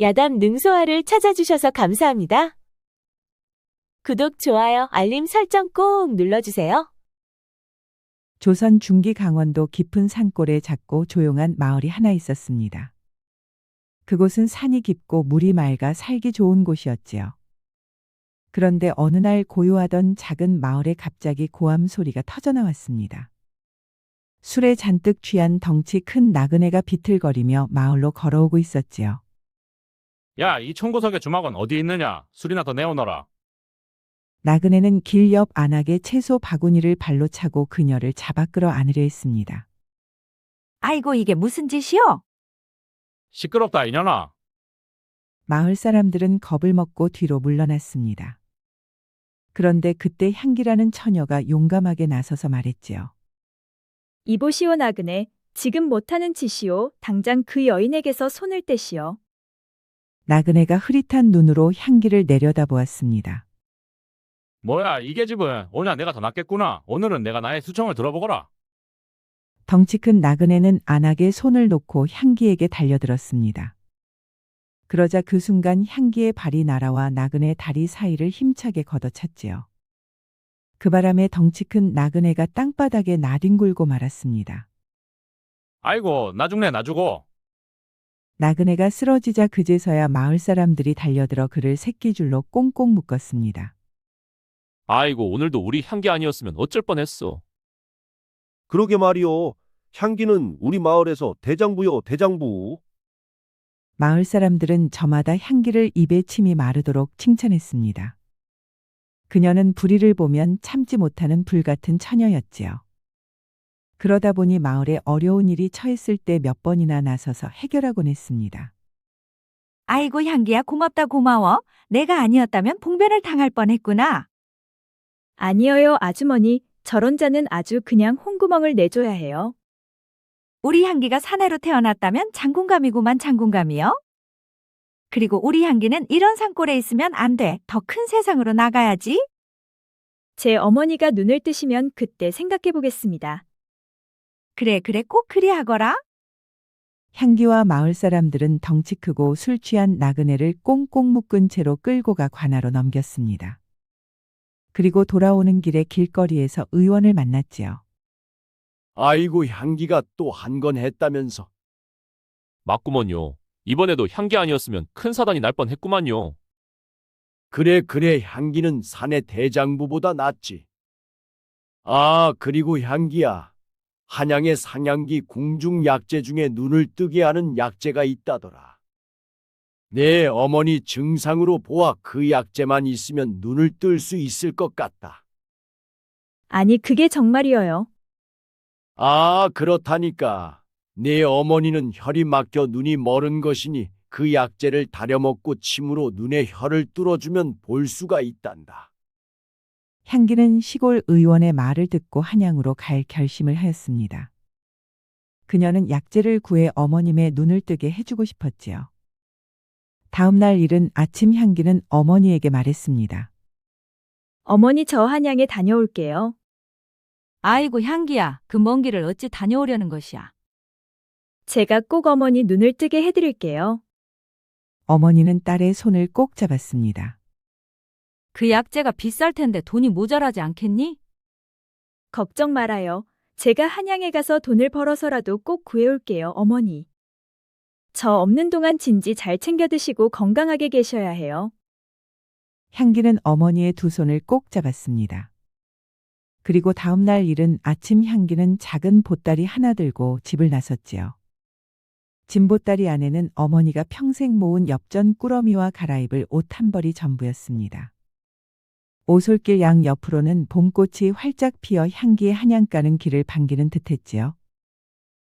야담 능소화를 찾아주셔서 감사합니다. 구독, 좋아요, 알림 설정 꼭 눌러주세요. 조선 중기 강원도 깊은 산골에 작고 조용한 마을이 하나 있었습니다. 그곳은 산이 깊고 물이 맑아 살기 좋은 곳이었지요. 그런데 어느 날 고요하던 작은 마을에 갑자기 고함 소리가 터져나왔습니다. 술에 잔뜩 취한 덩치 큰 나그네가 비틀거리며 마을로 걸어오고 있었지요. 야, 이 청구석의 주막은 어디 있느냐? 술이나 더 내어놓어라. 나그네는 길 옆 안악에 채소 바구니를 발로 차고 그녀를 잡아 끌어 안으려 했습니다. 아이고 이게 무슨 짓이요? 시끄럽다, 이년아. 마을 사람들은 겁을 먹고 뒤로 물러났습니다. 그런데 그때 향기라는 처녀가 용감하게 나서서 말했지요. 이보시오 나그네, 지금 못하는 짓이오. 당장 그 여인에게서 손을 떼시오. 나그네가 흐릿한 눈으로 향기를 내려다보았습니다. 뭐야, 이 계집은 오냐 내가 더 낫겠구나. 오늘은 내가 나의 수청을 들어보거라. 덩치 큰 나그네는 안악에 손을 놓고 향기에게 달려들었습니다. 그러자 그 순간 향기의 발이 날아와 나그네 다리 사이를 힘차게 걷어찼지요. 그 바람에 덩치 큰 나그네가 땅바닥에 나뒹굴고 말았습니다. 아이고, 나 죽네, 나 죽어. 나그네가 쓰러지자 그제서야 마을 사람들이 달려들어 그를 새끼줄로 꽁꽁 묶었습니다. 아이고, 오늘도 우리 향기 아니었으면 어쩔 뻔했어. 그러게 말이오. 향기는 우리 마을에서 대장부요, 대장부. 마을 사람들은 저마다 향기를 입에 침이 마르도록 칭찬했습니다. 그녀는 불의를 보면 참지 못하는 불같은 처녀였지요. 그러다 보니 마을에 어려운 일이 처했을 때 몇 번이나 나서서 해결하곤 했습니다. 아이고 향기야 고맙다 고마워. 내가 아니었다면 봉변을 당할 뻔했구나. 아니어요 아주머니, 저런 자는 아주 그냥 홍구멍을 내줘야 해요. 우리 향기가 사내로 태어났다면 장군감이구만 장군감이요. 그리고 우리 향기는 이런 산골에 있으면 안 돼. 더 큰 세상으로 나가야지. 제 어머니가 눈을 뜨시면 그때 생각해 보겠습니다. 그래 꼭 그리하거라. 향기와 마을 사람들은 덩치 크고 술 취한 나그네를 꽁꽁 묶은 채로 끌고 가 관하로 넘겼습니다. 그리고 돌아오는 길에 길거리에서 의원을 만났지요. 아이고, 향기가 또 한 건 했다면서. 맞구먼요. 이번에도 향기 아니었으면 큰 사단이 날 뻔했구만요. 그래, 향기는 사내 대장부보다 낫지. 아, 그리고 향기야. 한양의 상향기 궁중 약재 중에 눈을 뜨게 하는 약재가 있다더라. 내 어머니 증상으로 보아 그 약재만 있으면 눈을 뜰 수 있을 것 같다. 아니 그게 정말이어요. 아, 그렇다니까. 내 어머니는 혈이 막혀 눈이 멀은 것이니 그 약재를 다려먹고 침으로 눈의 혈을 뚫어주면 볼 수가 있단다. 향기는 시골 의원의 말을 듣고 한양으로 갈 결심을 하였습니다. 그녀는 약재를 구해 어머님의 눈을 뜨게 해주고 싶었지요. 다음 날 이른 아침 향기는 어머니에게 말했습니다. 어머니 저 한양에 다녀올게요. 아이고 향기야 그 먼 길을 어찌 다녀오려는 것이야. 제가 꼭 어머니 눈을 뜨게 해드릴게요. 어머니는 딸의 손을 꼭 잡았습니다. 그 약재가 비쌀 텐데 돈이 모자라지 않겠니? 걱정 말아요. 제가 한양에 가서 돈을 벌어서라도 꼭 구해올게요, 어머니. 저 없는 동안 진지 잘 챙겨 드시고 건강하게 계셔야 해요. 향기는 어머니의 두 손을 꼭 잡았습니다. 그리고 다음 날 이른 아침 향기는 작은 보따리 하나 들고 집을 나섰지요. 짐보따리 안에는 어머니가 평생 모은 엽전 꾸러미와 갈아입을 옷 한 벌이 전부였습니다. 오솔길 양 옆으로는 봄꽃이 활짝 피어 향기의 한양가는 길을 반기는 듯했지요.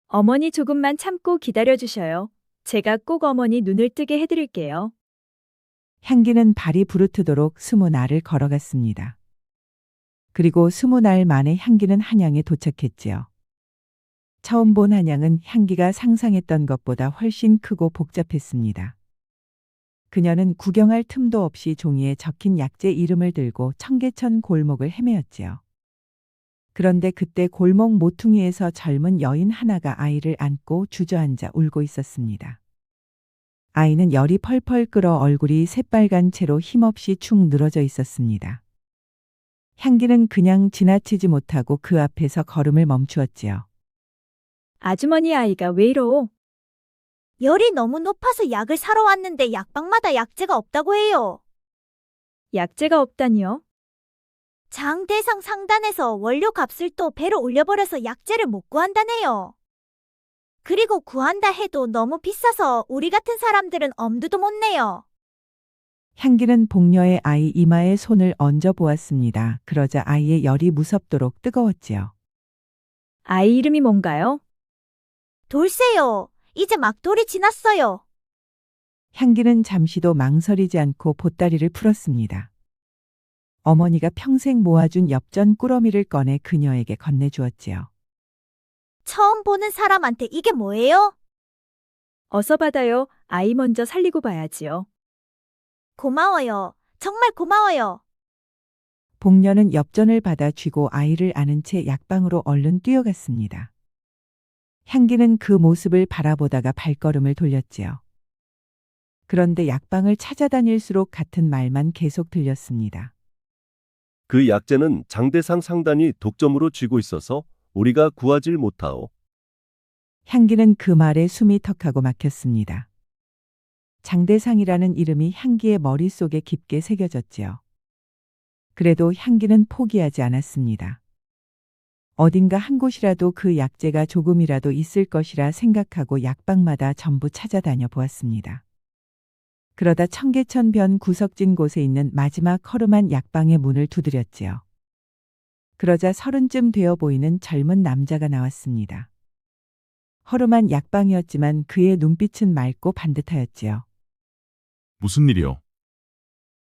어머니 조금만 참고 기다려 주셔요. 제가 꼭 어머니 눈을 뜨게 해드릴게요. 향기는 발이 부르트도록 20날을 걸어갔습니다. 그리고 20날 만에 향기는 한양에 도착했지요. 처음 본 한양은 향기가 상상했던 것보다 훨씬 크고 복잡했습니다. 그녀는 구경할 틈도 없이 종이에 적힌 약재 이름을 들고 청계천 골목을 헤매었지요. 그런데 그때 골목 모퉁이에서 젊은 여인 하나가 아이를 안고 주저앉아 울고 있었습니다. 아이는 열이 펄펄 끓어 얼굴이 새빨간 채로 힘없이 축 늘어져 있었습니다. 향기는 그냥 지나치지 못하고 그 앞에서 걸음을 멈추었지요. 아주머니 아이가 왜 이러? 열이 너무 높아서 약을 사러 왔는데 약방마다 약재가 없다고 해요. 약재가 없다니요? 장대상 상단에서 원료 값을 또 배로 올려버려서 약재를 못 구한다네요. 그리고 구한다 해도 너무 비싸서 우리 같은 사람들은 엄두도 못 내요. 향기는 복녀의 아이 이마에 손을 얹어 보았습니다. 그러자 아이의 열이 무섭도록 뜨거웠지요. 아이 이름이 뭔가요? 돌쇠요. 이제 막 돌이 지났어요. 향기는 잠시도 망설이지 않고 보따리를 풀었습니다. 어머니가 평생 모아준 엽전 꾸러미를 꺼내 그녀에게 건네주었지요. 처음 보는 사람한테 이게 뭐예요? 어서 받아요. 아이 먼저 살리고 봐야지요. 고마워요. 정말 고마워요. 복녀는 엽전을 받아 쥐고 아이를 안은 채 약방으로 얼른 뛰어갔습니다. 향기는 그 모습을 바라보다가 발걸음을 돌렸지요. 그런데 약방을 찾아다닐수록 같은 말만 계속 들렸습니다. 그 약재는 장대상 상단이 독점으로 쥐고 있어서 우리가 구하질 못하오. 향기는 그 말에 숨이 턱하고 막혔습니다. 장대상이라는 이름이 향기의 머릿속에 깊게 새겨졌지요. 그래도 향기는 포기하지 않았습니다. 어딘가 한 곳이라도 그 약재가 조금이라도 있을 것이라 생각하고 약방마다 전부 찾아다녀 보았습니다. 그러다 청계천변 구석진 곳에 있는 마지막 허름한 약방의 문을 두드렸지요. 그러자 30쯤 되어 보이는 젊은 남자가 나왔습니다. 허름한 약방이었지만 그의 눈빛은 맑고 반듯하였지요. 무슨 일이요?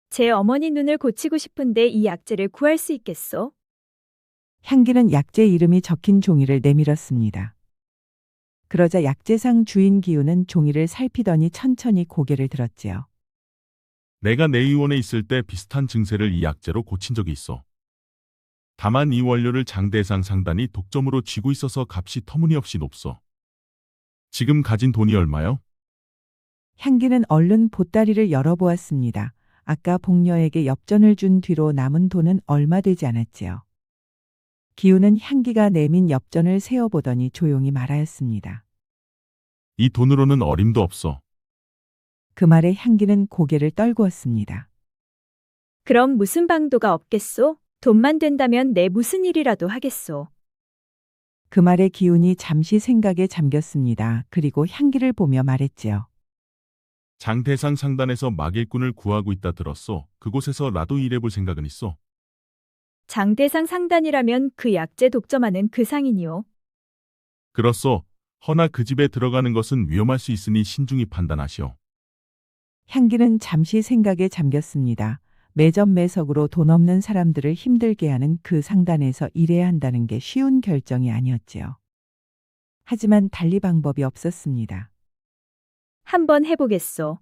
제 어머니 눈을 고치고 싶은데 이 약재를 구할 수 있겠소? 향기는 약재 이름이 적힌 종이를 내밀었습니다. 그러자 약재상 주인 기우는 종이를 살피더니 천천히 고개를 들었지요. 내가 내 의원에 있을 때 비슷한 증세를 이 약재로 고친 적이 있어. 다만 이 원료를 장대상 상단이 독점으로 쥐고 있어서 값이 터무니없이 높소. 지금 가진 돈이 얼마요? 향기는 얼른 보따리를 열어보았습니다. 아까 복녀에게 엽전을 준 뒤로 남은 돈은 얼마 되지 않았지요. 기우는 향기가 내민 엽전을 세어보더니 조용히 말하였습니다. 이 돈으로는 어림도 없어. 그 말에 향기는 고개를 떨구었습니다. 그럼 무슨 방도가 없겠소? 돈만 된다면 내 무슨 일이라도 하겠소. 그 말에 기운이 잠시 생각에 잠겼습니다. 그리고 향기를 보며 말했지요. 장대상 상단에서 막일꾼을 구하고 있다 들었소. 그곳에서라도 일해볼 생각은 있어. 장대상 상단이라면 그 약재 독점하는 그 상인이요. 그렇소. 허나 그 집에 들어가는 것은 위험할 수 있으니 신중히 판단하시오. 향기는 잠시 생각에 잠겼습니다. 매점매석으로 돈 없는 사람들을 힘들게 하는 그 상단에서 일해야 한다는 게 쉬운 결정이 아니었지요. 하지만 달리 방법이 없었습니다. 한번 해보겠소.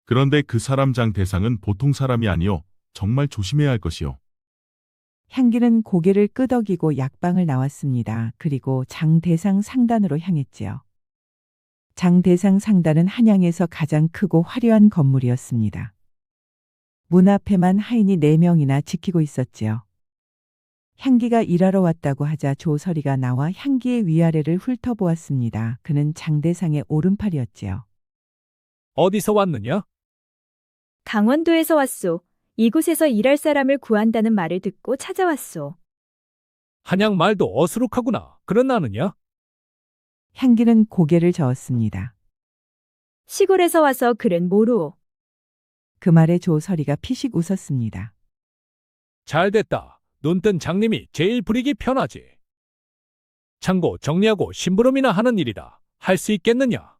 그런데 그 사람 장대상은 보통 사람이 아니오. 정말 조심해야 할 것이오. 향기는 고개를 끄덕이고 약방을 나왔습니다. 그리고 장대상 상단으로 향했지요. 장대상 상단은 한양에서 가장 크고 화려한 건물이었습니다. 문 앞에만 하인이 4명이나 지키고 있었지요. 향기가 일하러 왔다고 하자 조설이가 나와 향기의 위아래를 훑어보았습니다. 그는 장대상의 오른팔이었지요. 어디서 왔느냐? 강원도에서 왔소. 이곳에서 일할 사람을 구한다는 말을 듣고 찾아왔소. 한양 말도 어수룩하구나. 그러나느냐? 향기는 고개를 저었습니다. 시골에서 와서 글은 모르오. 그 말에 조설이가 피식 웃었습니다. 잘됐다. 눈뜬 장님이 제일 부리기 편하지. 창고 정리하고 심부름이나 하는 일이라 할 수 있겠느냐?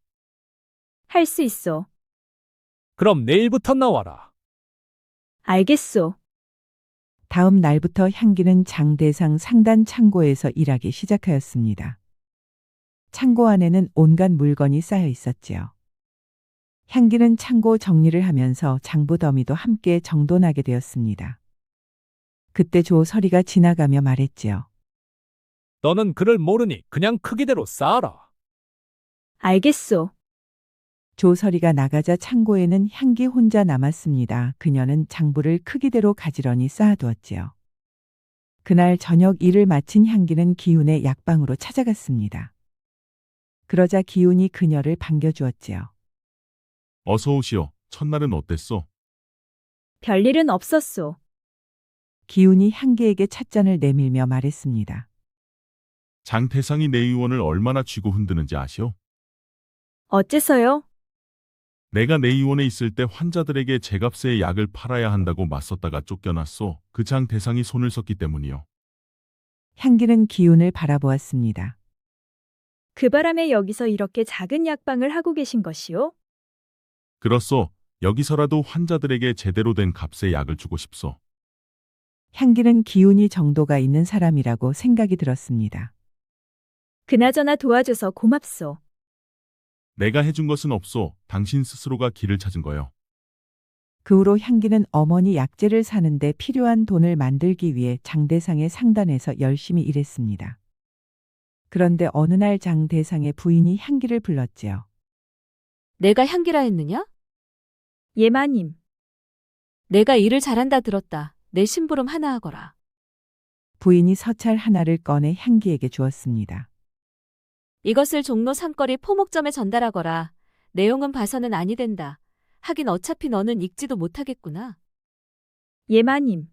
할 수 있소. 그럼 내일부터 나와라. 알겠소. 다음 날부터 향기는 장대상 상단 창고에서 일하기 시작하였습니다. 창고 안에는 온갖 물건이 쌓여 있었지요. 향기는 창고 정리를 하면서 장부 더미도 함께 정돈하게 되었습니다. 그때 조설이가 지나가며 말했지요. 너는 그를 모르니 그냥 크기대로 쌓아라. 알겠소. 조설이가 나가자 창고에는 향기 혼자 남았습니다. 그녀는 장부를 크기대로 가지런히 쌓아두었지요. 그날 저녁 일을 마친 향기는 기훈의 약방으로 찾아갔습니다. 그러자 기훈이 그녀를 반겨주었지요. 어서 오시오. 첫날은 어땠소? 별일은 없었소. 기훈이 향기에게 찻잔을 내밀며 말했습니다. 장태상이 내 의원을 얼마나 쥐고 흔드는지 아시오? 어째서요? 내가 내 의원에 있을 때 환자들에게 제값에 약을 팔아야 한다고 맞섰다가 쫓겨났소. 그 장태상이 손을 썼기 때문이요. 향기는 기훈을 바라보았습니다. 그 바람에 여기서 이렇게 작은 약방을 하고 계신 것이오? 그렇소. 여기서라도 환자들에게 제대로 된 값의 약을 주고 싶소. 향기는 기훈이 정도가 있는 사람이라고 생각이 들었습니다. 그나저나 도와줘서 고맙소. 내가 해준 것은 없소. 당신 스스로가 길을 찾은 거요. 그 후로 향기는 어머니 약재를 사는데 필요한 돈을 만들기 위해 장대상의 상단에서 열심히 일했습니다. 그런데 어느 날 장대상의 부인이 향기를 불렀지요. 내가 향기라 했느냐? 예, 마님. 내가 일을 잘한다 들었다. 내 심부름 하나 하거라. 부인이 서찰 하나를 꺼내 향기에게 주었습니다. 이것을 종로 삼거리 포목점에 전달하거라. 내용은 봐서는 아니 된다. 하긴 어차피 너는 읽지도 못하겠구나. 예, 마님.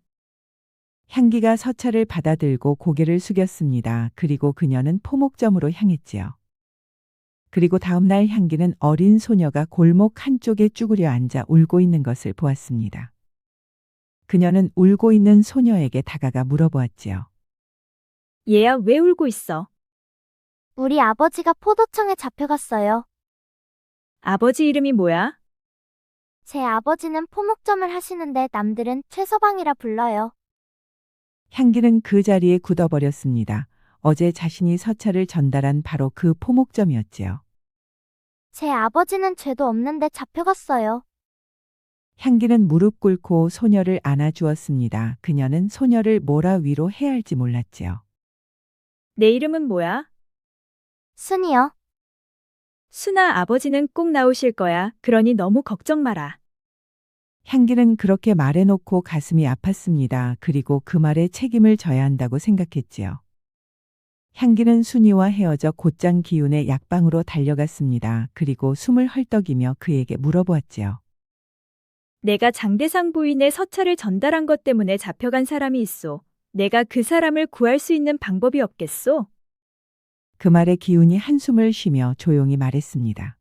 향기가 서찰을 받아들고 고개를 숙였습니다. 그리고 그녀는 포목점으로 향했지요. 그리고 다음 날 향기는 어린 소녀가 골목 한쪽에 쭈그려 앉아 울고 있는 것을 보았습니다. 그녀는 울고 있는 소녀에게 다가가 물어보았지요. 얘야, 왜 울고 있어? 우리 아버지가 포도청에 잡혀갔어요. 아버지 이름이 뭐야? 제 아버지는 포목점을 하시는데 남들은 최서방이라 불러요. 향기는 그 자리에 굳어버렸습니다. 어제 자신이 서찰을 전달한 바로 그 포목점이었지요. 제 아버지는 죄도 없는데 잡혀갔어요. 향기는 무릎 꿇고 소녀를 안아주었습니다. 그녀는 소녀를 뭐라 위로해야 할지 몰랐지요. 내 이름은 뭐야? 순이요. 순아, 아버지는 꼭 나오실 거야. 그러니 너무 걱정 마라. 향기는 그렇게 말해놓고 가슴이 아팠습니다. 그리고 그 말에 책임을 져야 한다고 생각했지요. 향기는 순이와 헤어져 곧장 기훈의 약방으로 달려갔습니다. 그리고 숨을 헐떡이며 그에게 물어보았지요. 내가 장대상 부인의 서찰을 전달한 것 때문에 잡혀간 사람이 있소. 내가 그 사람을 구할 수 있는 방법이 없겠소? 그 말에 기훈이 한숨을 쉬며 조용히 말했습니다.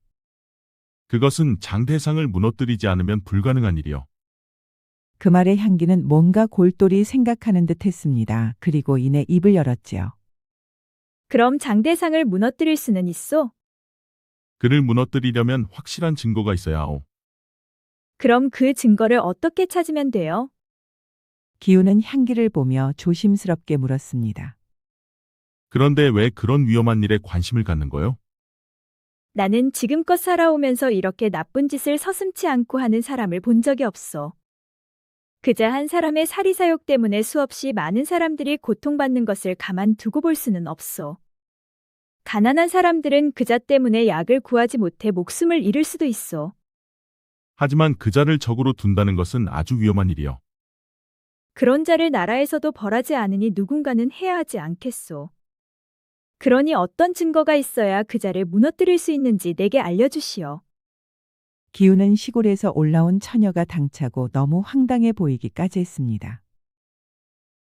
그것은 장대상을 무너뜨리지 않으면 불가능한 일이요. 그 말에 향기는 뭔가 골똘히 생각하는 듯 했습니다. 그리고 이내 입을 열었지요. 그럼 장대상을 무너뜨릴 수는 있소? 그를 무너뜨리려면 확실한 증거가 있어야 하오. 그럼 그 증거를 어떻게 찾으면 돼요? 기훈은 향기를 보며 조심스럽게 물었습니다. 그런데 왜 그런 위험한 일에 관심을 갖는 거요? 나는 지금껏 살아오면서 이렇게 나쁜 짓을 서슴지 않고 하는 사람을 본 적이 없어. 그자 한 사람의 사리사욕 때문에 수없이 많은 사람들이 고통받는 것을 가만 두고 볼 수는 없어. 가난한 사람들은 그자 때문에 약을 구하지 못해 목숨을 잃을 수도 있어. 하지만 그자를 적으로 둔다는 것은 아주 위험한 일이요. 그런 자를 나라에서도 벌하지 않으니 누군가는 해야 하지 않겠소. 그러니 어떤 증거가 있어야 그자를 무너뜨릴 수 있는지 내게 알려주시오. 기훈은 시골에서 올라온 처녀가 당차고 너무 황당해 보이기까지 했습니다.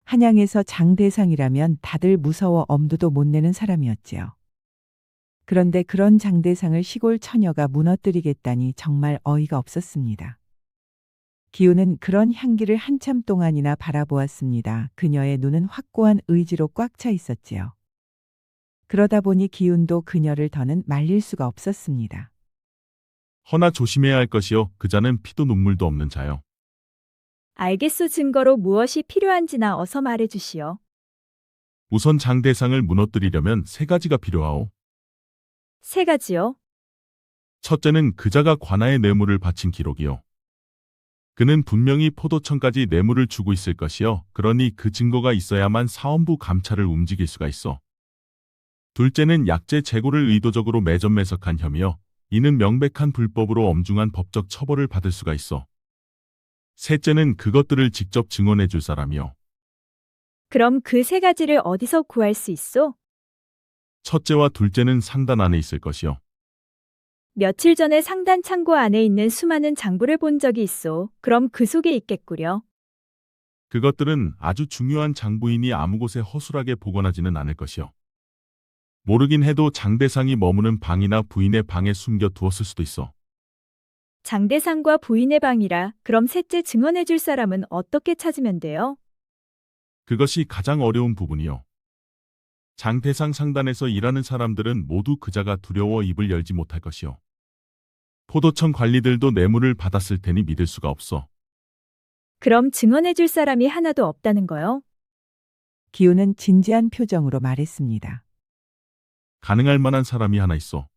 한양에서 장대상이라면 다들 무서워 엄두도 못 내는 사람이었지요. 그런데 그런 장대상을 시골 처녀가 무너뜨리겠다니 정말 어이가 없었습니다. 기훈은 그런 향기를 한참 동안이나 바라보았습니다. 그녀의 눈은 확고한 의지로 꽉 차 있었지요. 그러다 보니 기훈도 그녀를 더는 말릴 수가 없었습니다. 허나 조심해야 할 것이요. 그자는 피도 눈물도 없는 자요. 알겠소. 증거로 무엇이 필요한지나 어서 말해주시오. 우선 장대상을 무너뜨리려면 세 가지가 필요하오. 세 가지요? 첫째는 그자가 관아에 뇌물을 바친 기록이요. 그는 분명히 포도청까지 뇌물을 주고 있을 것이요. 그러니 그 증거가 있어야만 사원부 감찰을 움직일 수가 있어. 둘째는 약재 재고를 의도적으로 매점매석한 혐의요. 이는 명백한 불법으로 엄중한 법적 처벌을 받을 수가 있어. 셋째는 그것들을 직접 증언해 줄 사람이요. 그럼 그 세 가지를 어디서 구할 수 있어? 첫째와 둘째는 상단 안에 있을 것이요. 며칠 전에 상단 창고 안에 있는 수많은 장부를 본 적이 있어. 그럼 그 속에 있겠구려. 그것들은 아주 중요한 장부이니 아무 곳에 허술하게 보관하지는 않을 것이요. 모르긴 해도 장대상이 머무는 방이나 부인의 방에 숨겨 두었을 수도 있어. 장대상과 부인의 방이라. 그럼 셋째 증언해 줄 사람은 어떻게 찾으면 돼요? 그것이 가장 어려운 부분이요. 장대상 상단에서 일하는 사람들은 모두 그자가 두려워 입을 열지 못할 것이요. 포도청 관리들도 뇌물을 받았을 테니 믿을 수가 없어. 그럼 증언해 줄 사람이 하나도 없다는 거요? 기훈은 진지한 표정으로 말했습니다. 가능할 만한 사람이 하나 있어.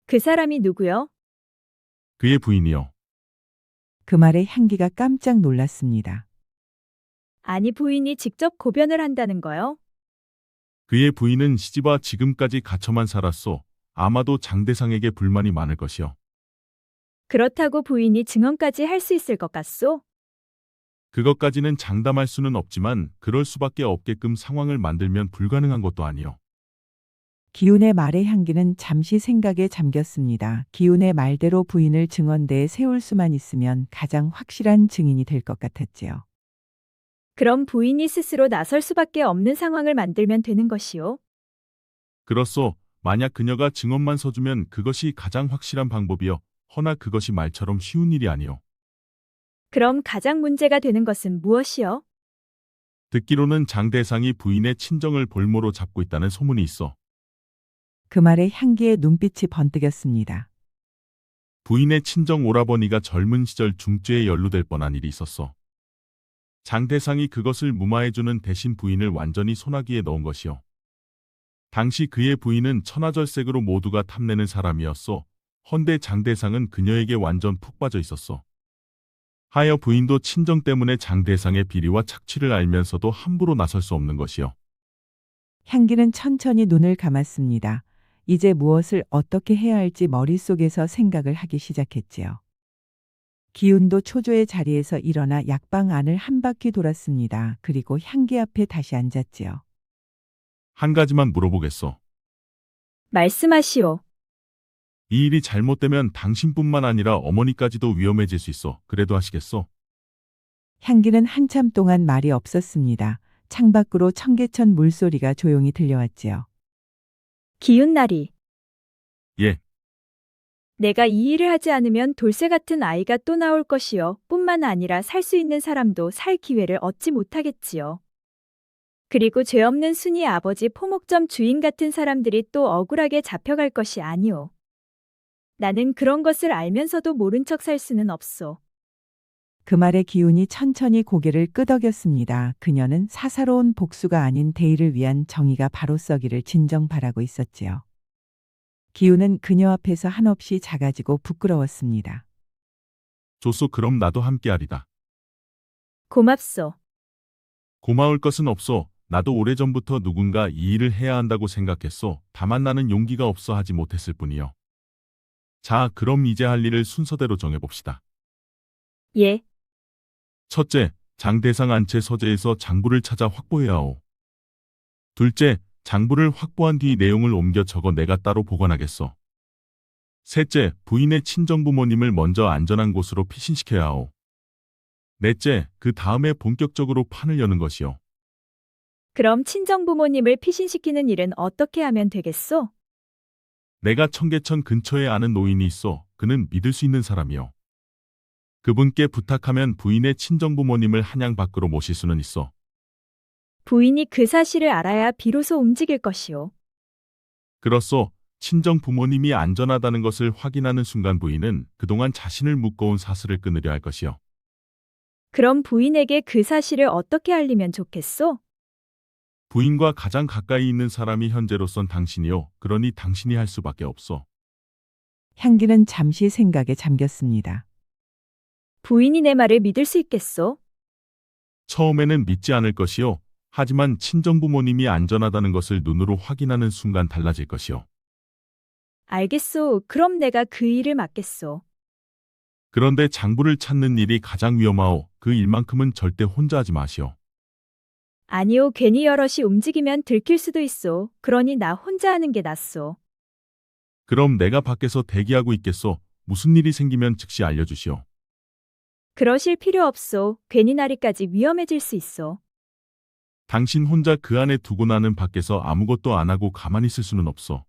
그 사람이 누구요? 그의 부인이요. 그 말에 향기가 깜짝 놀랐습니다. 아니 부인이 직접 고변을 한다는 거요? 그의 부인은 시집와 지금까지 갇혀만 살았소. 아마도 장대상에게 불만이 많을 것이요. 그렇다고 부인이 증언까지 할 수 있을 것 같소? 그것까지는 장담할 수는 없지만 그럴 수밖에 없게끔 상황을 만들면 불가능한 것도 아니요. 기훈의 말에 향기는 잠시 생각에 잠겼습니다. 기훈의 말대로 부인을 증언대에 세울 수만 있으면 가장 확실한 증인이 될 것 같았지요. 그럼 부인이 스스로 나설 수밖에 없는 상황을 만들면 되는 것이요? 그렇소. 만약 그녀가 증언만 서주면 그것이 가장 확실한 방법이요. 허나 그것이 말처럼 쉬운 일이 아니요. 그럼 가장 문제가 되는 것은 무엇이요? 듣기로는 장대상이 부인의 친정을 볼모로 잡고 있다는 소문이 있어. 그 말에 향기의 눈빛이 번뜩였습니다. 부인의 친정 오라버니가 젊은 시절 중죄에 연루될 뻔한 일이 있었어. 장대상이 그것을 무마해주는 대신 부인을 완전히 소나기에 넣은 것이요. 당시 그의 부인은 천하절색으로 모두가 탐내는 사람이었어. 헌데 장대상은 그녀에게 완전 푹 빠져 있었어. 하여 부인도 친정 때문에 장대상의 비리와 착취를 알면서도 함부로 나설 수 없는 것이요. 향기는 천천히 눈을 감았습니다. 이제 무엇을 어떻게 해야 할지 머릿속에서 생각을 하기 시작했지요. 기훈도 초조의 자리에서 일어나 약방 안을 한 바퀴 돌았습니다. 그리고 향기 앞에 다시 앉았지요. 한 가지만 물어보겠소. 말씀하시오. 이 일이 잘못되면 당신뿐만 아니라 어머니까지도 위험해질 수 있어. 그래도 하시겠소? 향기는 한참 동안 말이 없었습니다. 창밖으로 청계천 물소리가 조용히 들려왔지요. 기운나리. 예. 내가 이 일을 하지 않으면 돌쇠 같은 아이가 또 나올 것이요. 뿐만 아니라 살 수 있는 사람도 살 기회를 얻지 못하겠지요. 그리고 죄 없는 순이 아버지 포목점 주인 같은 사람들이 또 억울하게 잡혀갈 것이 아니오. 나는 그런 것을 알면서도 모른 척 살 수는 없소. 그 말에 기훈이 천천히 고개를 끄덕였습니다. 그녀는 사사로운 복수가 아닌 대의를 위한 정의가 바로 서기를 진정 바라고 있었지요. 기훈은 그녀 앞에서 한없이 작아지고 부끄러웠습니다. 좋소. 그럼 나도 함께하리다. 고맙소. 고마울 것은 없소. 나도 오래전부터 누군가 이 일을 해야 한다고 생각했소. 다만 나는 용기가 없어 하지 못했을 뿐이요. 자, 그럼 이제 할 일을 순서대로 정해봅시다. 예. 첫째, 장대상 안채 서재에서 장부를 찾아 확보해야 하오. 둘째, 장부를 확보한 뒤 내용을 옮겨 적어 내가 따로 보관하겠소. 셋째, 부인의 친정부모님을 먼저 안전한 곳으로 피신시켜야 하오. 넷째, 그 다음에 본격적으로 판을 여는 것이요. 그럼 친정부모님을 피신시키는 일은 어떻게 하면 되겠소? 내가 청계천 근처에 아는 노인이 있어. 그는 믿을 수 있는 사람이요. 그분께 부탁하면 부인의 친정부모님을 한양 밖으로 모실 수는 있어. 부인이 그 사실을 알아야 비로소 움직일 것이오. 그렇소. 친정 부모님이 안전하다는 것을 확인하는 순간 부인은 그동안 자신을 묶어온 사슬을 끊으려 할 것이요. 그럼 부인에게 그 사실을 어떻게 알리면 좋겠소? 부인과 가장 가까이 있는 사람이 현재로선 당신이요. 그러니 당신이 할 수밖에 없어. 향기는 잠시 생각에 잠겼습니다. 부인이 내 말을 믿을 수 있겠소? 처음에는 믿지 않을 것이요. 하지만 친정부모님이 안전하다는 것을 눈으로 확인하는 순간 달라질 것이요. 알겠소. 그럼 내가 그 일을 맡겠소. 그런데 장부를 찾는 일이 가장 위험하오. 그 일만큼은 절대 혼자 하지 마시오. 아니요, 괜히 여럿이 움직이면 들킬 수도 있소. 그러니 나 혼자 하는 게 낫소. 그럼 내가 밖에서 대기하고 있겠소. 무슨 일이 생기면 즉시 알려주시오. 그러실 필요 없소. 괜히 나리까지 위험해질 수 있어. 당신 혼자 그 안에 두고 나는 밖에서 아무것도 안 하고 가만히 있을 수는 없어.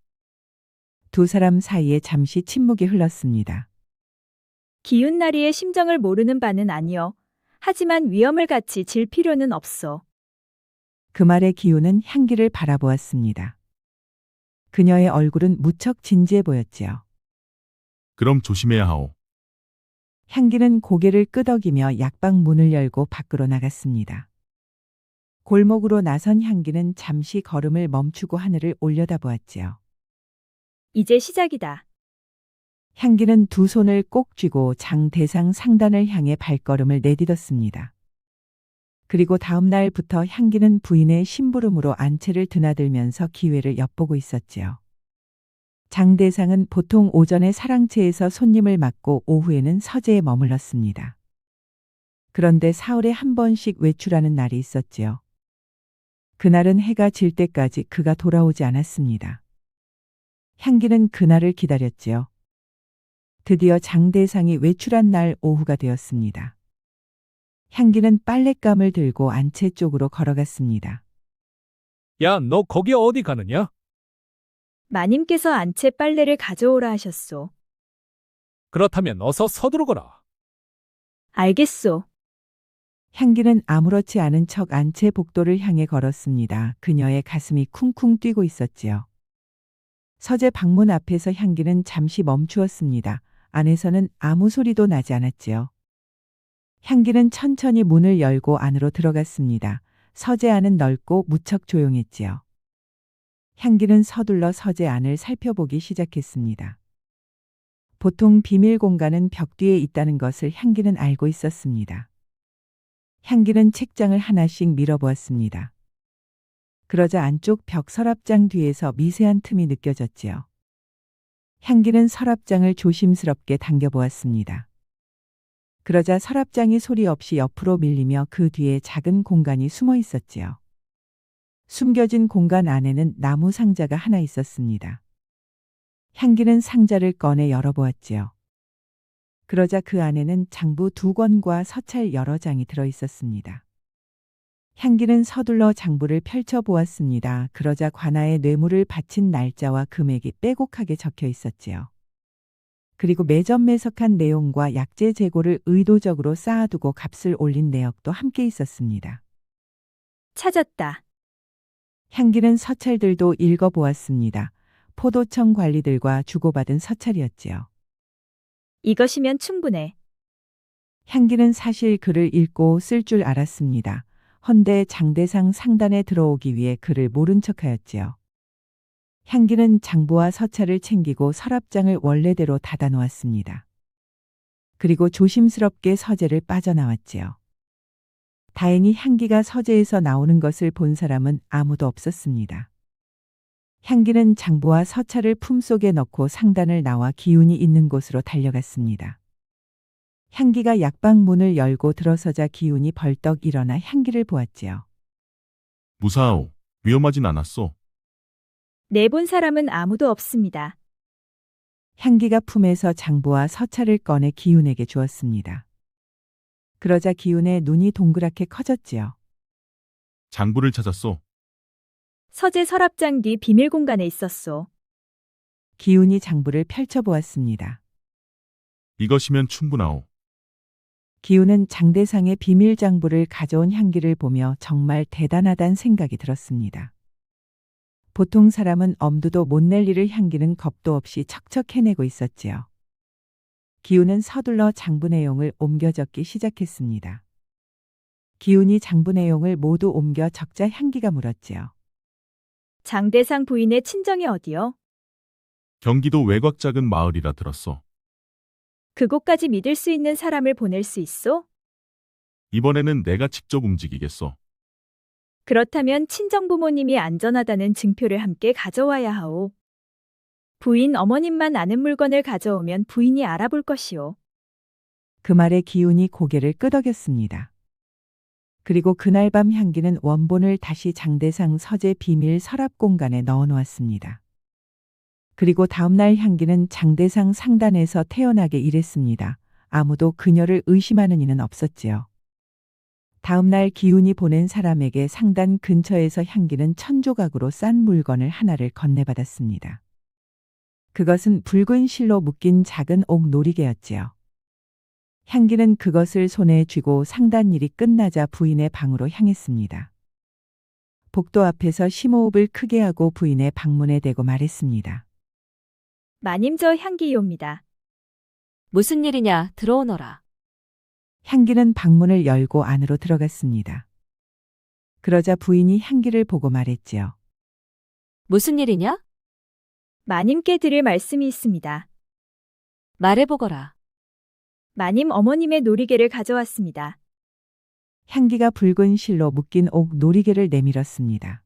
두 사람 사이에 잠시 침묵이 흘렀습니다. 기운 나리의 심정을 모르는 바는 아니여. 하지만 위험을 같이 질 필요는 없어. 그 말에 기훈은 향기를 바라보았습니다. 그녀의 얼굴은 무척 진지해 보였지요. 그럼 조심해야 하오. 향기는 고개를 끄덕이며 약방 문을 열고 밖으로 나갔습니다. 골목으로 나선 향기는 잠시 걸음을 멈추고 하늘을 올려다보았지요. 이제 시작이다. 향기는 두 손을 꼭 쥐고 장대상 상단을 향해 발걸음을 내딛었습니다. 그리고 다음 날부터 향기는 부인의 심부름으로 안채를 드나들면서 기회를 엿보고 있었지요. 장대상은 보통 오전에 사랑채에서 손님을 맡고 오후에는 서재에 머물렀습니다. 그런데 사흘에 한 번씩 외출하는 날이 있었지요. 그날은 해가 질 때까지 그가 돌아오지 않았습니다. 향기는 그날을 기다렸지요. 드디어 장대상이 외출한 날 오후가 되었습니다. 향기는 빨랫감을 들고 안채 쪽으로 걸어갔습니다. 야, 너 거기 어디 가느냐? 마님께서 안채 빨래를 가져오라 하셨소. 그렇다면 어서 서두르거라. 알겠소. 향기는 아무렇지 않은 척 안채 복도를 향해 걸었습니다. 그녀의 가슴이 쿵쿵 뛰고 있었지요. 서재 방문 앞에서 향기는 잠시 멈추었습니다. 안에서는 아무 소리도 나지 않았지요. 향기는 천천히 문을 열고 안으로 들어갔습니다. 서재 안은 넓고 무척 조용했지요. 향기는 서둘러 서재 안을 살펴보기 시작했습니다. 보통 비밀 공간은 벽 뒤에 있다는 것을 향기는 알고 있었습니다. 향기는 책장을 하나씩 밀어보았습니다. 그러자 안쪽 벽 서랍장 뒤에서 미세한 틈이 느껴졌지요. 향기는 서랍장을 조심스럽게 당겨보았습니다. 그러자 서랍장이 소리 없이 옆으로 밀리며 그 뒤에 작은 공간이 숨어 있었지요. 숨겨진 공간 안에는 나무 상자가 하나 있었습니다. 향기는 상자를 꺼내 열어보았지요. 그러자 그 안에는 장부 2권과 서찰 여러 장이 들어 있었습니다. 향기는 서둘러 장부를 펼쳐보았습니다. 그러자 관아에 뇌물을 바친 날짜와 금액이 빼곡하게 적혀 있었지요. 그리고 매점매석한 내용과 약재 재고를 의도적으로 쌓아두고 값을 올린 내역도 함께 있었습니다. 찾았다. 향기는 서찰들도 읽어보았습니다. 포도청 관리들과 주고받은 서찰이었지요. 이것이면 충분해. 향기는 사실 글을 읽고 쓸 줄 알았습니다. 헌데 장대상 상단에 들어오기 위해 글을 모른 척하였지요. 향기는 장부와 서찰을 챙기고 서랍장을 원래대로 닫아놓았습니다. 그리고 조심스럽게 서재를 빠져나왔지요. 다행히 향기가 서재에서 나오는 것을 본 사람은 아무도 없었습니다. 향기는 장부와 서찰을 품속에 넣고 상단을 나와 기운이 있는 곳으로 달려갔습니다. 향기가 약방 문을 열고 들어서자 기운이 벌떡 일어나 향기를 보았지요. 무사하오. 위험하진 않았소. 내본 사람은 아무도 없습니다. 향기가 품에서 장부와 서찰을 꺼내 기운에게 주었습니다. 그러자 기운의 눈이 동그랗게 커졌지요. 장부를 찾았소. 서재 서랍장 뒤 비밀 공간에 있었소. 기운이 장부를 펼쳐보았습니다. 이것이면 충분하오. 기운은 장대상의 비밀 장부를 가져온 향기를 보며 정말 대단하단 생각이 들었습니다. 보통 사람은 엄두도 못 낼 일을 향기는 겁도 없이 척척 해내고 있었지요. 기운은 서둘러 장부 내용을 옮겨 적기 시작했습니다. 기운이 장부 내용을 모두 옮겨 적자 향기가 물었지요. 장대상 부인의 친정이 어디요? 경기도 외곽 작은 마을이라 들었소. 그곳까지 믿을 수 있는 사람을 보낼 수 있소? 이번에는 내가 직접 움직이겠소. 그렇다면 친정 부모님이 안전하다는 증표를 함께 가져와야 하오. 부인 어머님만 아는 물건을 가져오면 부인이 알아볼 것이오. 그 말에 기훈이 고개를 끄덕였습니다. 그리고 그날 밤 향기는 원본을 다시 장대상 서재 비밀 서랍 공간에 넣어 놓았습니다. 그리고 다음날 향기는 장대상 상단에서 태어나게 일했습니다. 아무도 그녀를 의심하는 이는 없었지요. 다음날 기훈이 보낸 사람에게 상단 근처에서 향기는 천조각으로 싼 물건을 하나를 건네받았습니다. 그것은 붉은 실로 묶인 작은 옥 놀이개였지요. 향기는 그것을 손에 쥐고 상단 일이 끝나자 부인의 방으로 향했습니다. 복도 앞에서 심호흡을 크게 하고 부인의 방문에 대고 말했습니다. 마님 저 향기요입니다. 무슨 일이냐, 들어오너라. 향기는 방문을 열고 안으로 들어갔습니다. 그러자 부인이 향기를 보고 말했지요. 무슨 일이냐? 마님께 드릴 말씀이 있습니다. 말해보거라. 마님 어머님의 놀이개를 가져왔습니다. 향기가 붉은 실로 묶인 옥 놀이개를 내밀었습니다.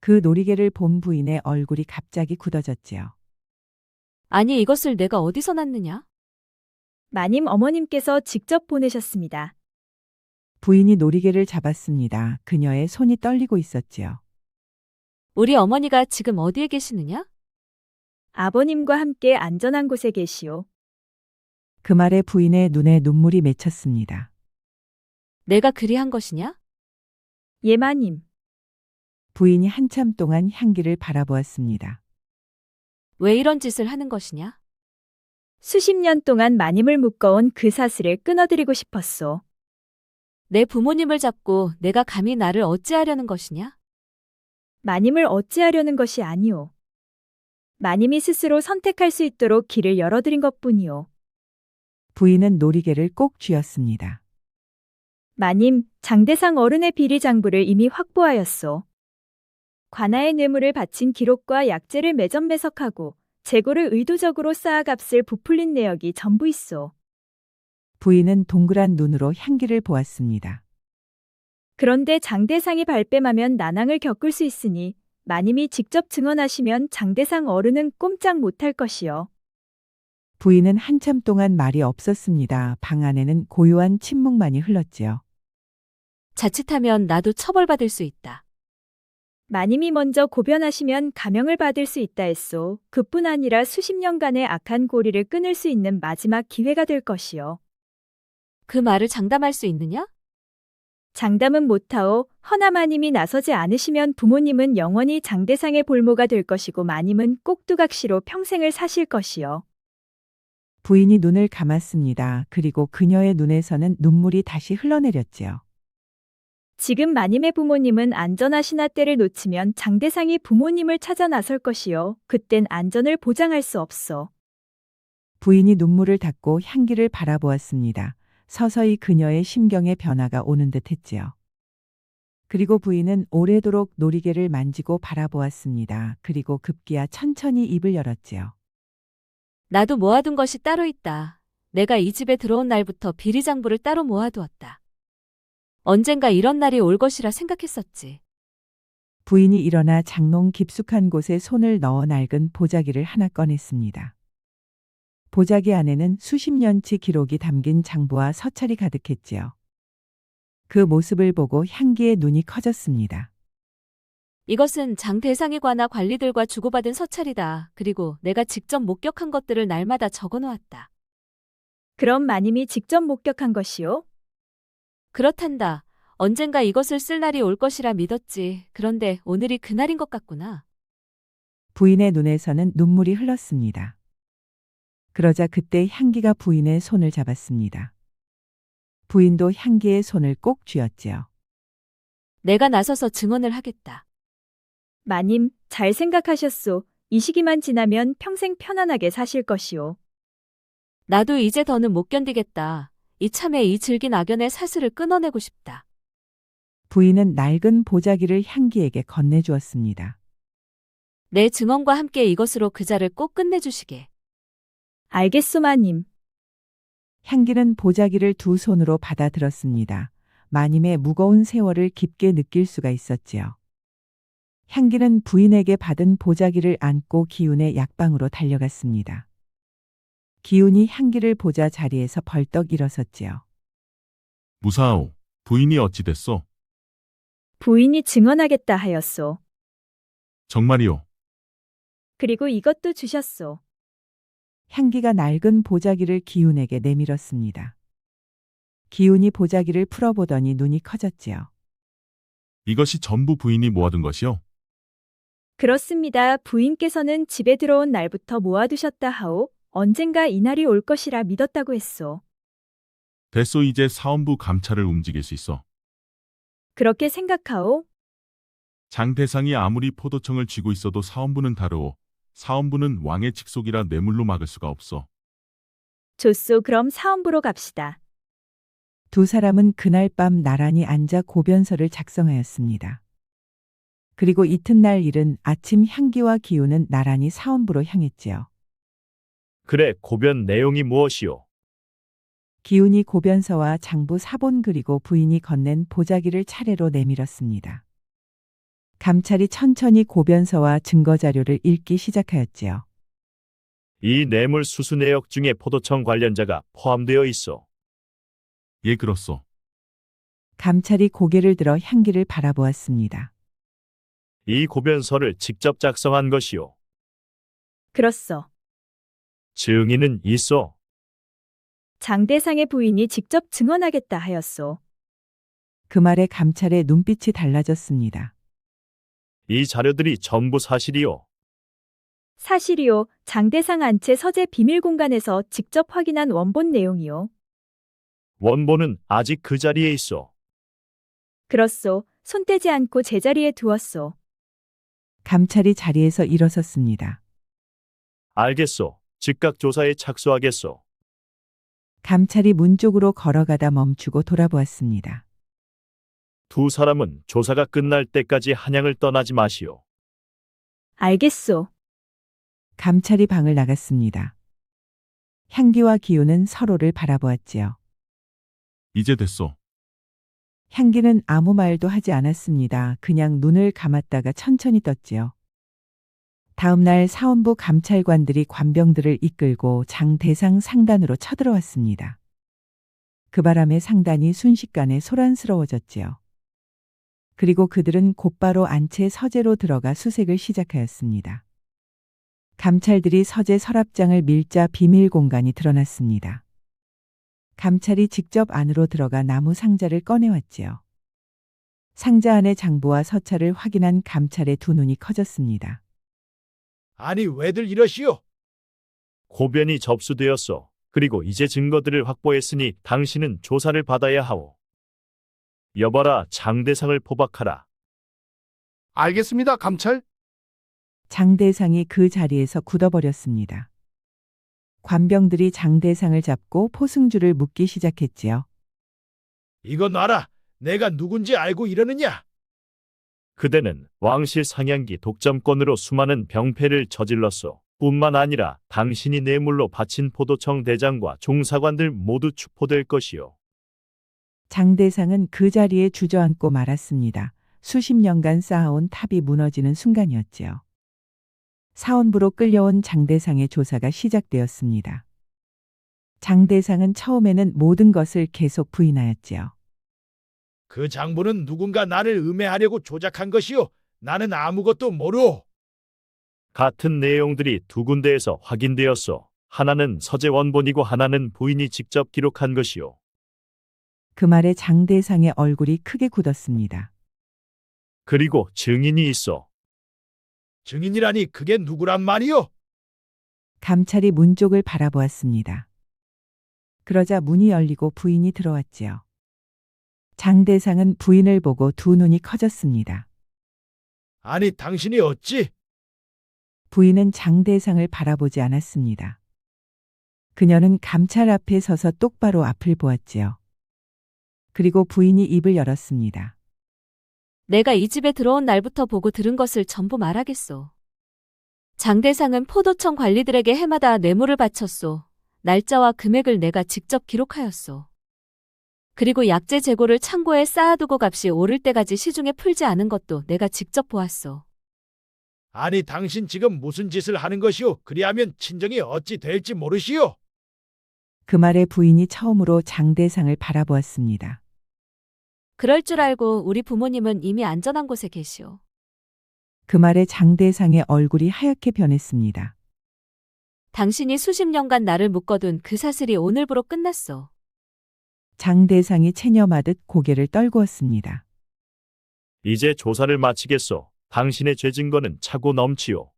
그 놀이개를 본 부인의 얼굴이 갑자기 굳어졌지요. 아니, 이것을 내가 어디서 났느냐? 마님 어머님께서 직접 보내셨습니다. 부인이 놀이개를 잡았습니다. 그녀의 손이 떨리고 있었지요. 우리 어머니가 지금 어디에 계시느냐? 아버님과 함께 안전한 곳에 계시오. 그 말에 부인의 눈에 눈물이 맺혔습니다. 내가 그리한 것이냐? 예 마님. 부인이 한참 동안 향기를 바라보았습니다. 왜 이런 짓을 하는 것이냐? 수십 년 동안 마님을 묶어온 그 사슬을 끊어드리고 싶었소. 내 부모님을 잡고 내가 감히 나를 어찌하려는 것이냐? 마님을 어찌하려는 것이 아니오. 마님이 스스로 선택할 수 있도록 길을 열어드린 것뿐이오. 부인은 놀이개를 꼭 쥐었습니다. 마님, 장대상 어른의 비리 장부를 이미 확보하였소. 관아의 뇌물을 바친 기록과 약재를 매점매석하고 재고를 의도적으로 쌓아 값을 부풀린 내역이 전부 있소. 부인은 동그란 눈으로 향기를 보았습니다. 그런데 장대상이 발뺌하면 난항을 겪을 수 있으니 마님이 직접 증언하시면 장대상 어른은 꼼짝 못할 것이요. 부인은 한참 동안 말이 없었습니다. 방 안에는 고요한 침묵만이 흘렀지요. 자칫하면 나도 처벌받을 수 있다. 마님이 먼저 고변하시면 감형을 받을 수 있다 했소. 그뿐 아니라 수십 년간의 악한 고리를 끊을 수 있는 마지막 기회가 될 것이요. 그 말을 장담할 수 있느냐? 장담은 못하오. 허나 마님이 나서지 않으시면 부모님은 영원히 장대상의 볼모가 될 것이고 마님은 꼭두각시로 평생을 사실 것이요. 부인이 눈을 감았습니다. 그리고 그녀의 눈에서는 눈물이 다시 흘러내렸지요. 지금 마님의 부모님은 안전하시나 때를 놓치면 장대상이 부모님을 찾아 나설 것이요. 그땐 안전을 보장할 수 없어. 부인이 눈물을 닦고 향기를 바라보았습니다. 서서히 그녀의 심경에 변화가 오는 듯 했지요. 그리고 부인은 오래도록 놀이개를 만지고 바라보았습니다. 그리고 급기야 천천히 입을 열었지요. 나도 모아둔 것이 따로 있다. 내가 이 집에 들어온 날부터 비리장부를 따로 모아두었다. 언젠가 이런 날이 올 것이라 생각했었지. 부인이 일어나 장롱 깊숙한 곳에 손을 넣어 낡은 보자기를 하나 꺼냈습니다. 보자기 안에는 수십 년치 기록이 담긴 장부와 서찰이 가득했지요. 그 모습을 보고 향기의 눈이 커졌습니다. 이것은 장대상에 관한 관리들과 주고받은 서찰이다. 그리고 내가 직접 목격한 것들을 날마다 적어놓았다. 그럼 마님이 직접 목격한 것이요? 그렇단다. 언젠가 이것을 쓸 날이 올 것이라 믿었지. 그런데 오늘이 그날인 것 같구나. 부인의 눈에서는 눈물이 흘렀습니다. 그러자 그때 향기가 부인의 손을 잡았습니다. 부인도 향기의 손을 꼭 쥐었지요. 내가 나서서 증언을 하겠다. 마님, 잘 생각하셨소. 이 시기만 지나면 평생 편안하게 사실 것이오. 나도 이제 더는 못 견디겠다. 이참에 이 질긴 악연의 사슬을 끊어내고 싶다. 부인은 낡은 보자기를 향기에게 건네주었습니다. 내 증언과 함께 이것으로 그자를 꼭 끝내주시게. 알겠소, 마님. 향기는 보자기를 두 손으로 받아들었습니다. 마님의 무거운 세월을 깊게 느낄 수가 있었지요. 향기는 부인에게 받은 보자기를 안고 기훈의 약방으로 달려갔습니다. 기훈이 향기를 보자 자리에서 벌떡 일어섰지요. 무사하오. 부인이 어찌 됐소? 부인이 증언하겠다 하였소. 정말이오. 그리고 이것도 주셨소. 향기가 낡은 보자기를 기훈에게 내밀었습니다. 기훈이 보자기를 풀어보더니 눈이 커졌지요. 이것이 전부 부인이 모아둔 것이오. 그렇습니다. 부인께서는 집에 들어온 날부터 모아두셨다 하오. 언젠가 이날이 올 것이라 믿었다고 했소. 됐소. 이제 사원부 감찰을 움직일 수 있어. 그렇게 생각하오? 장 대상이 아무리 포도청을 쥐고 있어도 사원부는 다르오. 사원부는 왕의 직속이라 뇌물로 막을 수가 없어. 좋소. 그럼 사원부로 갑시다. 두 사람은 그날 밤 나란히 앉아 고변서를 작성하였습니다. 그리고 이튿날 이른 아침 향기와 기훈은 나란히 사원부로 향했지요. 그래, 고변 내용이 무엇이오? 기훈이 고변서와 장부 사본 그리고 부인이 건넨 보자기를 차례로 내밀었습니다. 감찰이 천천히 고변서와 증거자료를 읽기 시작하였지요. 이 뇌물 수수 내역 중에 포도청 관련자가 포함되어 있어. 예, 그렇소. 감찰이 고개를 들어 향기를 바라보았습니다. 이 고변서를 직접 작성한 것이오. 그렇소. 증인은 있어. 장대상의 부인이 직접 증언하겠다 하였소. 그 말에 감찰의 눈빛이 달라졌습니다. 이 자료들이 전부 사실이오. 사실이요. 장대상 안채 서재 비밀 공간에서 직접 확인한 원본 내용이요. 원본은 아직 그 자리에 있어. 그렇소. 손 떼지 않고 제자리에 두었소. 감찰이 자리에서 일어섰습니다. 알겠소. 즉각 조사에 착수하겠소. 감찰이 문 쪽으로 걸어가다 멈추고 돌아보았습니다. 두 사람은 조사가 끝날 때까지 한양을 떠나지 마시오. 알겠소. 감찰이 방을 나갔습니다. 향기와 기훈은 서로를 바라보았지요. 이제 됐소. 향기는 아무 말도 하지 않았습니다. 그냥 눈을 감았다가 천천히 떴지요. 다음 날 사원부 감찰관들이 관병들을 이끌고 장 대상 상단으로 쳐들어왔습니다. 그 바람에 상단이 순식간에 소란스러워졌지요. 그리고 그들은 곧바로 안채 서재로 들어가 수색을 시작하였습니다. 감찰들이 서재 서랍장을 밀자 비밀 공간이 드러났습니다. 감찰이 직접 안으로 들어가 나무 상자를 꺼내왔지요. 상자 안의 장부와 서찰을 확인한 감찰의 두 눈이 커졌습니다. 아니 왜들 이러시오? 고변이 접수되었소. 그리고 이제 증거들을 확보했으니 당신은 조사를 받아야 하오. 여봐라, 장대상을 포박하라. 알겠습니다, 감찰. 장대상이 그 자리에서 굳어버렸습니다. 관병들이 장대상을 잡고 포승줄을 묶기 시작했지요. 이거 놔라. 내가 누군지 알고 이러느냐? 그대는 왕실 상향기 독점권으로 수많은 병폐를 저질렀소. 뿐만 아니라 당신이 뇌물로 바친 포도청 대장과 종사관들 모두 추포될 것이요. 장대상은 그 자리에 주저앉고 말았습니다. 수십 년간 쌓아온 탑이 무너지는 순간이었지요. 사원부로 끌려온 장대상의 조사가 시작되었습니다. 장대상은 처음에는 모든 것을 계속 부인하였지요. 그 장부는 누군가 나를 음해하려고 조작한 것이오. 나는 아무것도 모르오. 같은 내용들이 두 군데에서 확인되었소. 하나는 서재 원본이고 하나는 부인이 직접 기록한 것이오. 그 말에 장대상의 얼굴이 크게 굳었습니다. 그리고 증인이 있어. 증인이라니 그게 누구란 말이오? 감찰이 문 쪽을 바라보았습니다. 그러자 문이 열리고 부인이 들어왔지요. 장대상은 부인을 보고 두 눈이 커졌습니다. 아니 당신이 어찌? 부인은 장대상을 바라보지 않았습니다. 그녀는 감찰 앞에 서서 똑바로 앞을 보았지요. 그리고 부인이 입을 열었습니다. 내가 이 집에 들어온 날부터 보고 들은 것을 전부 말하겠소. 장대상은 포도청 관리들에게 해마다 뇌물을 바쳤소. 날짜와 금액을 내가 직접 기록하였소. 그리고 약재 재고를 창고에 쌓아두고 값이 오를 때까지 시중에 풀지 않은 것도 내가 직접 보았소. 아니 당신 지금 무슨 짓을 하는 것이오? 그리하면 친정이 어찌 될지 모르시오? 그 말에 부인이 처음으로 장대상을 바라보았습니다. 그럴 줄 알고 우리 부모님은 이미 안전한 곳에 계시오. 그 말에 장대상의 얼굴이 하얗게 변했습니다. 당신이 수십 년간 나를 묶어둔 그 사슬이 오늘부로 끝났어. 장대상이 체념하듯 고개를 떨구었습니다. 이제 조사를 마치겠소. 당신의 죄 증거는 차고 넘치오.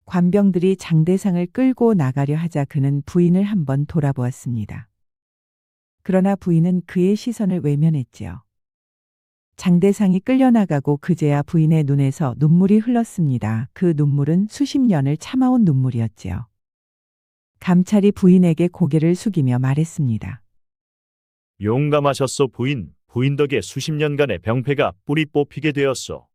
관병들이 장대상을 끌고 나가려 하자 그는 부인을 한번 돌아보았습니다. 그러나 부인은 그의 시선을 외면했지요. 장대상이 끌려나가고 그제야 부인의 눈에서 눈물이 흘렀습니다. 그 눈물은 수십 년을 참아온 눈물이었지요. 감찰이 부인에게 고개를 숙이며 말했습니다. 용감하셨소 부인. 부인 덕에 수십 년간의 병폐가 뿌리 뽑히게 되었소.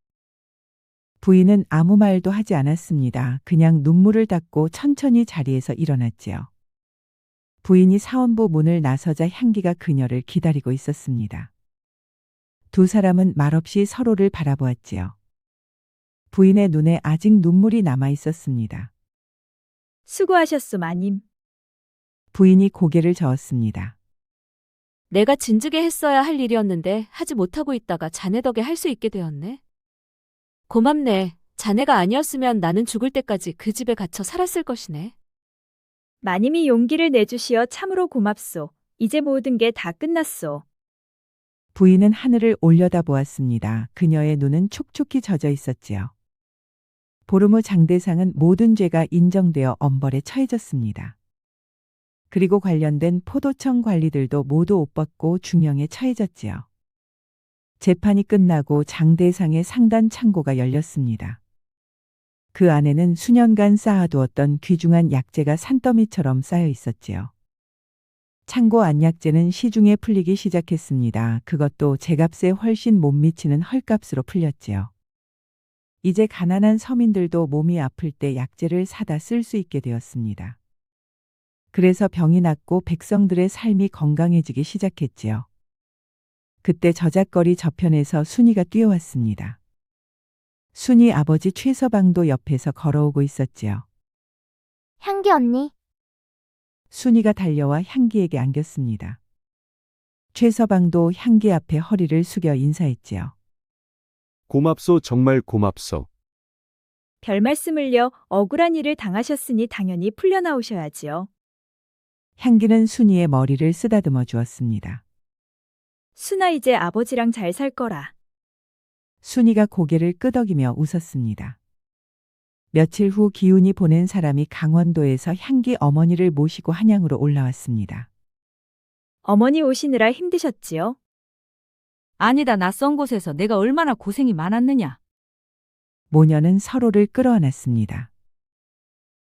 부인은 아무 말도 하지 않았습니다. 그냥 눈물을 닦고 천천히 자리에서 일어났지요. 부인이 사원부 문을 나서자 향기가 그녀를 기다리고 있었습니다. 두 사람은 말없이 서로를 바라보았지요. 부인의 눈에 아직 눈물이 남아 있었습니다. 수고하셨소, 마님. 부인이 고개를 저었습니다. 내가 진즉에 했어야 할 일이었는데 하지 못하고 있다가 자네 덕에 할 수 있게 되었네. 고맙네. 자네가 아니었으면 나는 죽을 때까지 그 집에 갇혀 살았을 것이네. 마님이 용기를 내주시어 참으로 고맙소. 이제 모든 게 다 끝났소. 부인은 하늘을 올려다보았습니다. 그녀의 눈은 촉촉히 젖어 있었지요. 보름 후 장대상은 모든 죄가 인정되어 엄벌에 처해졌습니다. 그리고 관련된 포도청 관리들도 모두 옷 벗고 중형에 처해졌지요. 재판이 끝나고 장대상의 상단 창고가 열렸습니다. 그 안에는 수년간 쌓아두었던 귀중한 약재가 산더미처럼 쌓여 있었지요. 창고 안약재는 시중에 풀리기 시작했습니다. 그것도 제값에 훨씬 못 미치는 헐값으로 풀렸지요. 이제 가난한 서민들도 몸이 아플 때 약재를 사다 쓸 수 있게 되었습니다. 그래서 병이 낫고 백성들의 삶이 건강해지기 시작했지요. 그때 저작거리 저편에서 순이가 뛰어왔습니다. 순이 아버지 최서방도 옆에서 걸어오고 있었지요. 향기 언니. 순이가 달려와 향기에게 안겼습니다. 최서방도 향기 앞에 허리를 숙여 인사했지요. 고맙소, 정말 고맙소. 별 말씀을요. 억울한 일을 당하셨으니 당연히 풀려나오셔야지요. 향기는 순이의 머리를 쓰다듬어 주었습니다. 순아 이제 아버지랑 잘 살 거라. 순이가 고개를 끄덕이며 웃었습니다. 며칠 후 기훈이 보낸 사람이 강원도에서 향기 어머니를 모시고 한양으로 올라왔습니다. 어머니 오시느라 힘드셨지요? 아니다. 낯선 곳에서 내가 얼마나 고생이 많았느냐. 모녀는 서로를 끌어안았습니다.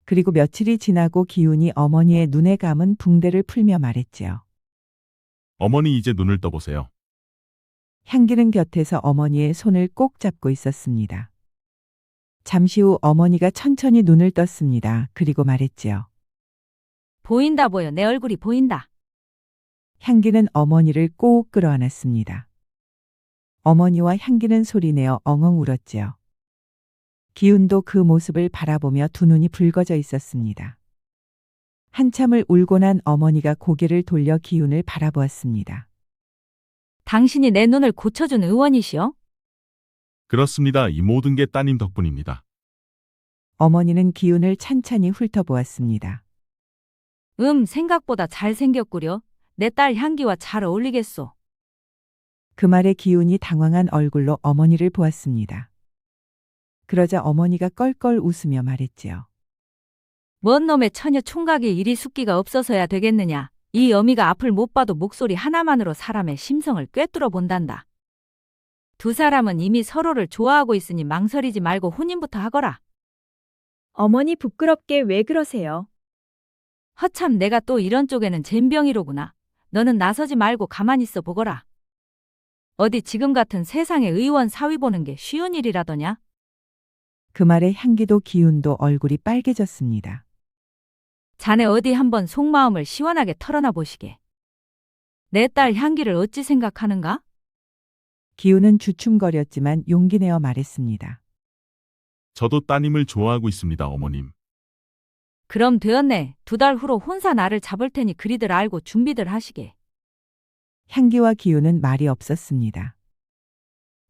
그리고 며칠이 지나고 기훈이 어머니의 눈에 감은 붕대를 풀며 말했지요. 어머니 이제 눈을 떠보세요. 향기는 곁에서 어머니의 손을 꼭 잡고 있었습니다. 잠시 후 어머니가 천천히 눈을 떴습니다. 그리고 말했지요. 보인다 보여. 내 얼굴이 보인다. 향기는 어머니를 꼭 끌어안았습니다. 어머니와 향기는 소리내어 엉엉 울었지요. 기훈도 그 모습을 바라보며 두 눈이 붉어져 있었습니다. 한참을 울고 난 어머니가 고개를 돌려 기훈을 바라보았습니다. 당신이 내 눈을 고쳐준 의원이시여? 그렇습니다. 이 모든 게 따님 덕분입니다. 어머니는 기훈을 찬찬히 훑어보았습니다. 생각보다 잘생겼구려. 내 딸 향기와 잘 어울리겠소. 그 말에 기훈이 당황한 얼굴로 어머니를 보았습니다. 그러자 어머니가 껄껄 웃으며 말했지요. 뭔 놈의 처녀 총각이 이리 숙기가 없어서야 되겠느냐. 이 어미가 앞을 못 봐도 목소리 하나만으로 사람의 심성을 꿰뚫어 본단다. 두 사람은 이미 서로를 좋아하고 있으니 망설이지 말고 혼인부터 하거라. 어머니 부끄럽게 왜 그러세요? 허참 내가 또 이런 쪽에는 젬병이로구나. 너는 나서지 말고 가만히 있어 보거라. 어디 지금 같은 세상에 의원 사위 보는 게 쉬운 일이라더냐? 그 말에 향기도 기훈도 얼굴이 빨개졌습니다. 자네 어디 한번 속마음을 시원하게 털어놔 보시게. 내 딸 향기를 어찌 생각하는가? 기훈은 주춤거렸지만 용기 내어 말했습니다. 저도 따님을 좋아하고 있습니다, 어머님. 그럼 되었네. 2달 후로 혼사 나를 잡을 테니 그리들 알고 준비들 하시게. 향기와 기우는 말이 없었습니다.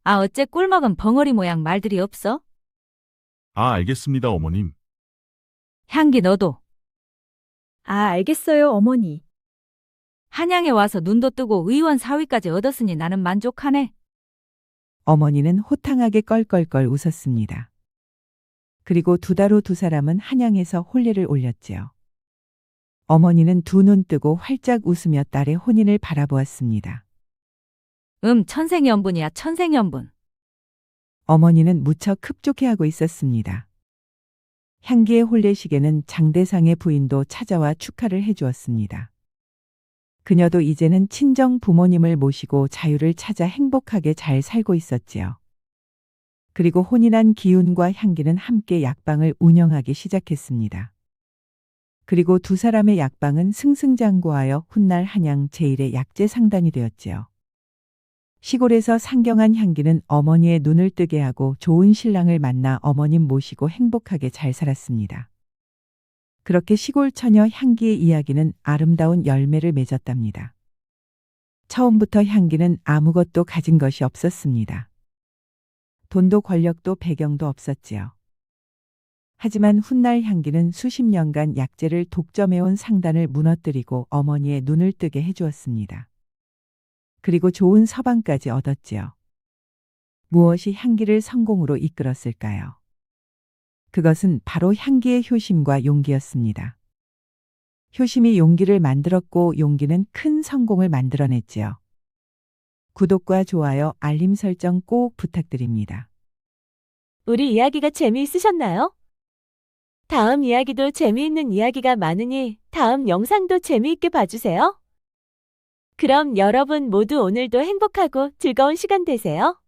아, 어째 꿀먹은 벙어리 모양 말들이 없어? 아, 알겠습니다, 어머님. 향기 너도. 아, 알겠어요, 어머니. 한양에 와서 눈도 뜨고 의원 사위까지 얻었으니 나는 만족하네. 어머니는 호탕하게 껄껄껄 웃었습니다. 그리고 2달 후 2사람은 한양에서 혼례를 올렸지요. 어머니는 2눈 뜨고 활짝 웃으며 딸의 혼인을 바라보았습니다. 천생연분이야, 천생연분. 어머니는 무척 흡족해하고 있었습니다. 향기의 혼례식에는 장대상의 부인도 찾아와 축하를 해주었습니다. 그녀도 이제는 친정 부모님을 모시고 자유를 찾아 행복하게 잘 살고 있었지요. 그리고 혼인한 기운과 향기는 함께 약방을 운영하기 시작했습니다. 그리고 2사람의 약방은 승승장구하여 훗날 한양 제1의 약재 상단이 되었지요. 시골에서 상경한 향기는 어머니의 눈을 뜨게 하고 좋은 신랑을 만나 어머님 모시고 행복하게 잘 살았습니다. 그렇게 시골 처녀 향기의 이야기는 아름다운 열매를 맺었답니다. 처음부터 향기는 아무것도 가진 것이 없었습니다. 돈도 권력도 배경도 없었지요. 하지만 훗날 향기는 수십 년간 약재를 독점해온 상단을 무너뜨리고 어머니의 눈을 뜨게 해주었습니다. 그리고 좋은 서방까지 얻었지요. 무엇이 향기를 성공으로 이끌었을까요? 그것은 바로 향기의 효심과 용기였습니다. 효심이 용기를 만들었고 용기는 큰 성공을 만들어냈지요. 구독과 좋아요, 알림 설정 꼭 부탁드립니다. 우리 이야기가 재미있으셨나요? 다음 이야기도 재미있는 이야기가 많으니 다음 영상도 재미있게 봐주세요. 그럼 여러분 모두 오늘도 행복하고 즐거운 시간 되세요.